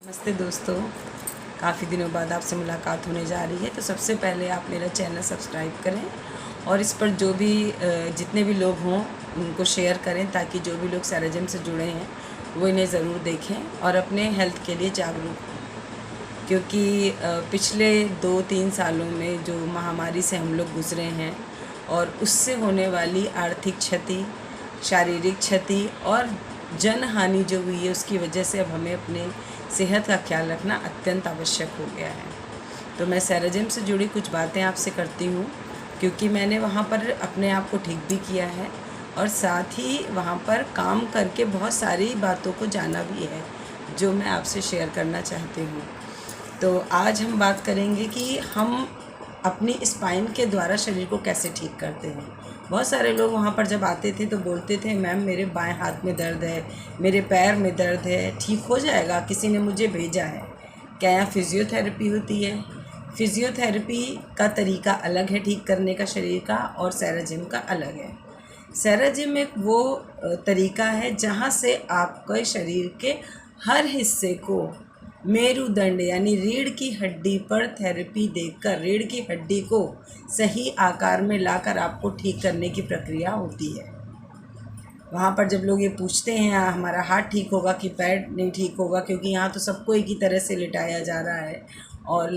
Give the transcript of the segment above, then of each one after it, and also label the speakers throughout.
Speaker 1: नमस्ते दोस्तों, काफ़ी दिनों बाद आपसे मुलाकात होने जा रही है। तो सबसे पहले आप मेरा चैनल सब्सक्राइब करें और इस पर जो भी जितने भी लोग हों उनको शेयर करें, ताकि जो भी लोग सैराजिम से जुड़े हैं वो इन्हें ज़रूर देखें और अपने हेल्थ के लिए जागरूक हों। क्योंकि पिछले 2-3 सालों में जो महामारी से हम लोग गुज़रे हैं और उससे होने वाली आर्थिक क्षति, शारीरिक क्षति और जन हानि जो हुई है, उसकी वजह से अब हमें अपने सेहत का ख्याल रखना अत्यंत आवश्यक हो गया है। तो मैं सैराजिम से जुड़ी कुछ बातें आपसे करती हूँ, क्योंकि मैंने वहाँ पर अपने आप को ठीक भी किया है और साथ ही वहाँ पर काम करके बहुत सारी बातों को जाना भी है, जो मैं आपसे शेयर करना चाहती हूँ। तो आज हम बात करेंगे कि हम अपनी स्पाइन के द्वारा शरीर को कैसे ठीक करते हैं। बहुत सारे लोग वहाँ पर जब आते थे तो बोलते थे, मैम मेरे बाएं हाथ में दर्द है, मेरे पैर में दर्द है, ठीक हो जाएगा, किसी ने मुझे भेजा है। क्या यहाँ फिज़ियोथेरेपी होती है? फिज़ियोथेरेपी का तरीका अलग है ठीक करने का शरीर का, और सैराजिम का अलग है। सैराजिम एक वो तरीका है जहाँ से आपके शरीर के हर हिस्से को मेरुदंड यानी रीढ़ की हड्डी पर थेरेपी देकर रीढ़ की हड्डी को सही आकार में लाकर आपको ठीक करने की प्रक्रिया होती है। वहाँ पर जब लोग ये पूछते हैं हमारा हाथ ठीक होगा कि पैर नहीं ठीक होगा, क्योंकि यहाँ तो सबको एक ही तरह से लिटाया जा रहा है, और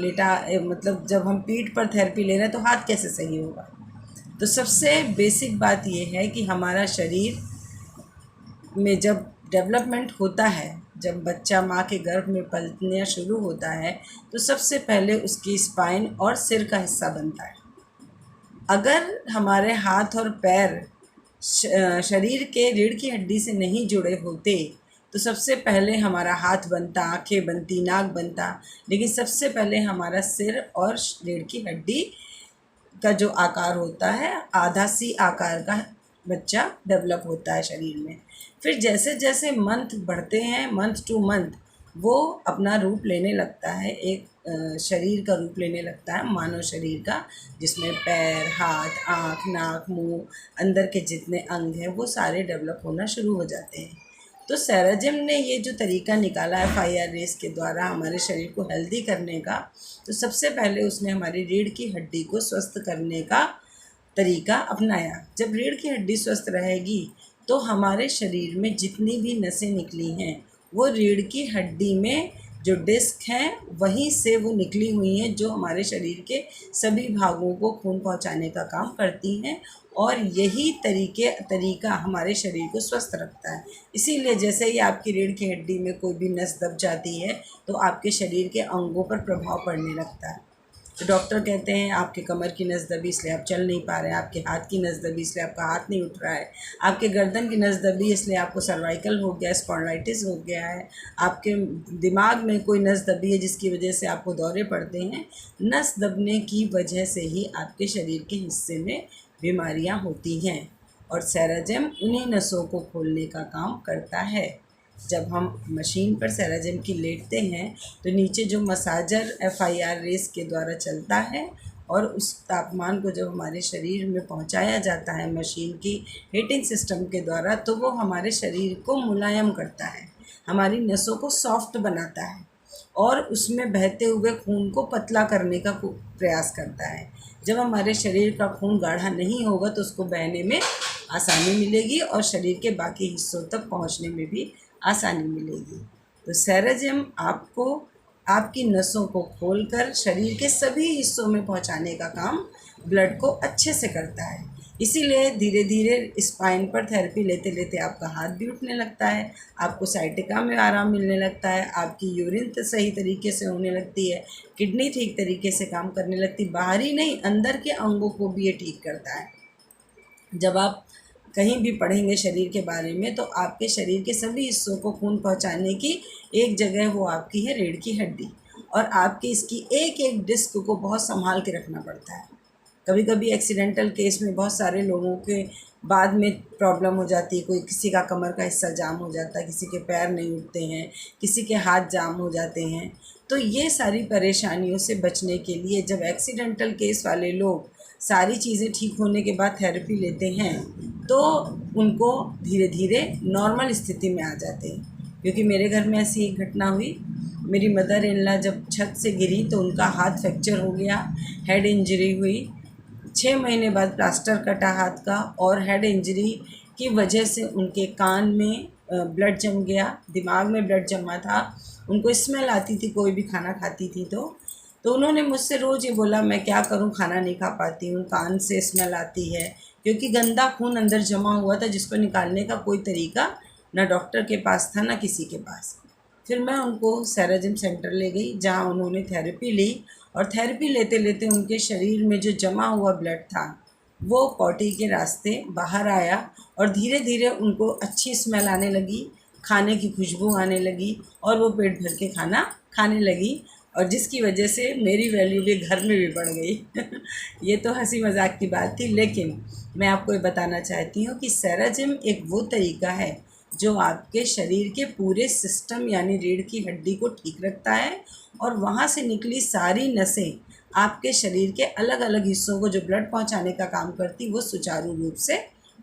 Speaker 1: मतलब जब हम पीठ पर थेरेपी ले रहे हैं तो हाथ कैसे सही होगा। तो सबसे बेसिक बात ये है कि हमारा शरीर में जब डेवलपमेंट होता है, जब बच्चा माँ के गर्भ में पलना शुरू होता है, तो सबसे पहले उसकी स्पाइन और सिर का हिस्सा बनता है। अगर हमारे हाथ और पैर शरीर के रीढ़ की हड्डी से नहीं जुड़े होते तो सबसे पहले हमारा हाथ बनता, आंखें बनती, नाक बनता, लेकिन सबसे पहले हमारा सिर और रीढ़ की हड्डी का जो आकार होता है, आधा सी आकार का बच्चा डेवलप होता है शरीर में। फिर जैसे जैसे मंथ बढ़ते हैं, मंथ टू मंथ वो अपना रूप लेने लगता है, एक शरीर का रूप लेने लगता है, मानव शरीर का, जिसमें पैर, हाथ, आँख, नाक, मुंह, अंदर के जितने अंग हैं वो सारे डेवलप होना शुरू हो जाते हैं। तो सैराजिम ने ये जो तरीका निकाला है FIR रेस के द्वारा हमारे शरीर को हेल्दी करने का, तो सबसे पहले उसने हमारी रीढ़ की हड्डी को स्वस्थ करने का तरीका अपनाया। जब रीढ़ की हड्डी स्वस्थ रहेगी तो हमारे शरीर में जितनी भी नसें निकली हैं वो रीढ़ की हड्डी में जो डिस्क हैं वहीं से वो निकली हुई हैं, जो हमारे शरीर के सभी भागों को खून पहुंचाने का काम करती हैं, और यही तरीका हमारे शरीर को स्वस्थ रखता है। इसीलिए जैसे ही आपकी रीढ़ की हड्डी में कोई भी नस दब जाती है तो आपके शरीर के अंगों पर प्रभाव पड़ने लगता है। तो डॉक्टर कहते हैं आपके कमर की नस दबी इसलिए आप चल नहीं पा रहे हैं, आपके हाथ की नस दबी इसलिए आपका हाथ नहीं उठ रहा है, आपके गर्दन की नस दबी इसलिए आपको सर्वाइकल हो गया, स्पॉन्डिलाइटिस हो गया है, आपके दिमाग में कोई नस दबी है जिसकी वजह से आपको दौरे पड़ते हैं। नस दबने की वजह से ही आपके शरीर के हिस्से में बीमारियां होती हैं, और सैराजिम उन्हीं नसों को खोलने का काम करता है। जब हम मशीन पर सैराजिम की लेटते हैं तो नीचे जो मसाजर FIR रेस के द्वारा चलता है, और उस तापमान को जब हमारे शरीर में पहुंचाया जाता है मशीन की हीटिंग सिस्टम के द्वारा, तो वो हमारे शरीर को मुलायम करता है, हमारी नसों को सॉफ्ट बनाता है, और उसमें बहते हुए खून को पतला करने का प्रयास करता है। जब हमारे शरीर का खून गाढ़ा नहीं होगा तो उसको बहने में आसानी मिलेगी और शरीर के बाकी हिस्सों तक पहुंचने में भी आसानी मिलेगी। तो सैराजिम आपको आपकी नसों को खोलकर शरीर के सभी हिस्सों में पहुंचाने का काम ब्लड को अच्छे से करता है। इसीलिए धीरे धीरे स्पाइन पर थेरेपी लेते लेते आपका हाथ भी उठने लगता है, आपको साइटिका में आराम मिलने लगता है, आपकी यूरिन सही तरीके से होने लगती है, किडनी ठीक तरीके से काम करने लगती, बाहरी नहीं अंदर के अंगों को भी ये ठीक करता है। जब आप कहीं भी पढ़ेंगे शरीर के बारे में तो आपके शरीर के सभी हिस्सों को खून पहुंचाने की एक जगह वो आपकी है रीढ़ की हड्डी, और आपकी इसकी एक एक डिस्क को बहुत संभाल के रखना पड़ता है। कभी कभी एक्सीडेंटल केस में बहुत सारे लोगों के बाद में प्रॉब्लम हो जाती है, कोई किसी का कमर का हिस्सा जाम हो जाता है, किसी के पैर नहीं उठते हैं, किसी के हाथ जाम हो जाते हैं। तो ये सारी परेशानियों से बचने के लिए जब एक्सीडेंटल केस वाले लोग सारी चीज़ें ठीक होने के बाद थेरेपी लेते हैं तो उनको धीरे धीरे नॉर्मल स्थिति में आ जाते हैं। क्योंकि मेरे घर में ऐसी एक घटना हुई, मेरी मदर इन लॉ जब छत से गिरी तो उनका हाथ फ्रैक्चर हो गया, हेड इंजरी हुई। 6 महीने बाद प्लास्टर कटा हाथ का, और हेड इंजरी की वजह से उनके कान में ब्लड जम गया, दिमाग में ब्लड जमा था। उनको स्मेल आती थी कोई भी खाना खाती थी तो उन्होंने मुझसे रोज़ ये बोला, मैं क्या करूं, खाना नहीं खा पाती हूं, कान से स्मेल आती है, क्योंकि गंदा खून अंदर जमा हुआ था जिसको निकालने का कोई तरीका ना डॉक्टर के पास था ना किसी के पास। फिर मैं उनको सेराजिम सेंटर ले गई, जहाँ उन्होंने थेरेपी ली, और थेरेपी लेते लेते उनके शरीर में जो जमा हुआ ब्लड था वो पॉटी के रास्ते बाहर आया, और धीरे धीरे उनको अच्छी स्मेल आने लगी, खाने की खुशबू आने लगी, और वो पेट भर के खाना खाने लगी, और जिसकी वजह से मेरी वैल्यू भी घर में भी बढ़ गई। ये तो हंसी मजाक की बात थी, लेकिन मैं आपको ये बताना चाहती हूँ कि सेराजिम एक वो तरीका है जो आपके शरीर के पूरे सिस्टम यानी रीढ़ की हड्डी को ठीक रखता है, और वहाँ से निकली सारी नसें आपके शरीर के अलग अलग हिस्सों को जो ब्लड पहुँचाने का काम करती वो सुचारू रूप से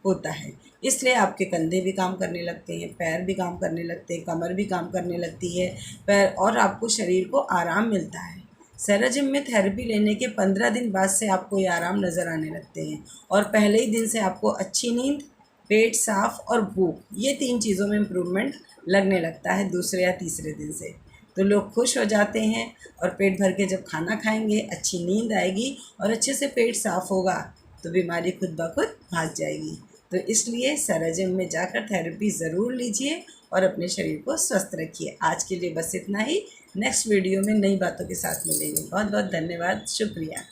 Speaker 1: होता है। इसलिए आपके कंधे भी काम करने लगते हैं, पैर भी काम करने लगते हैं, कमर भी काम करने लगती है, पैर, और आपको शरीर को आराम मिलता है। सेराजिम में थेरेपी लेने के 15 दिन बाद से आपको ये आराम नज़र आने लगते हैं, और पहले ही दिन से आपको अच्छी नींद, पेट साफ और भूख, ये 3 चीज़ों में इम्प्रूवमेंट लगने लगता है दूसरे या तीसरे दिन से। तो लोग खुश हो जाते हैं, और पेट भर के जब खाना खाएंगे, अच्छी नींद आएगी और अच्छे से पेट साफ होगा तो बीमारी खुद ब खुद भाग जाएगी। तो इसलिए सेराजिम में जाकर थेरेपी ज़रूर लीजिए और अपने शरीर को स्वस्थ रखिए। आज के लिए बस इतना ही। नेक्स्ट वीडियो में नई बातों के साथ मिलेंगे। बहुत बहुत धन्यवाद, शुक्रिया।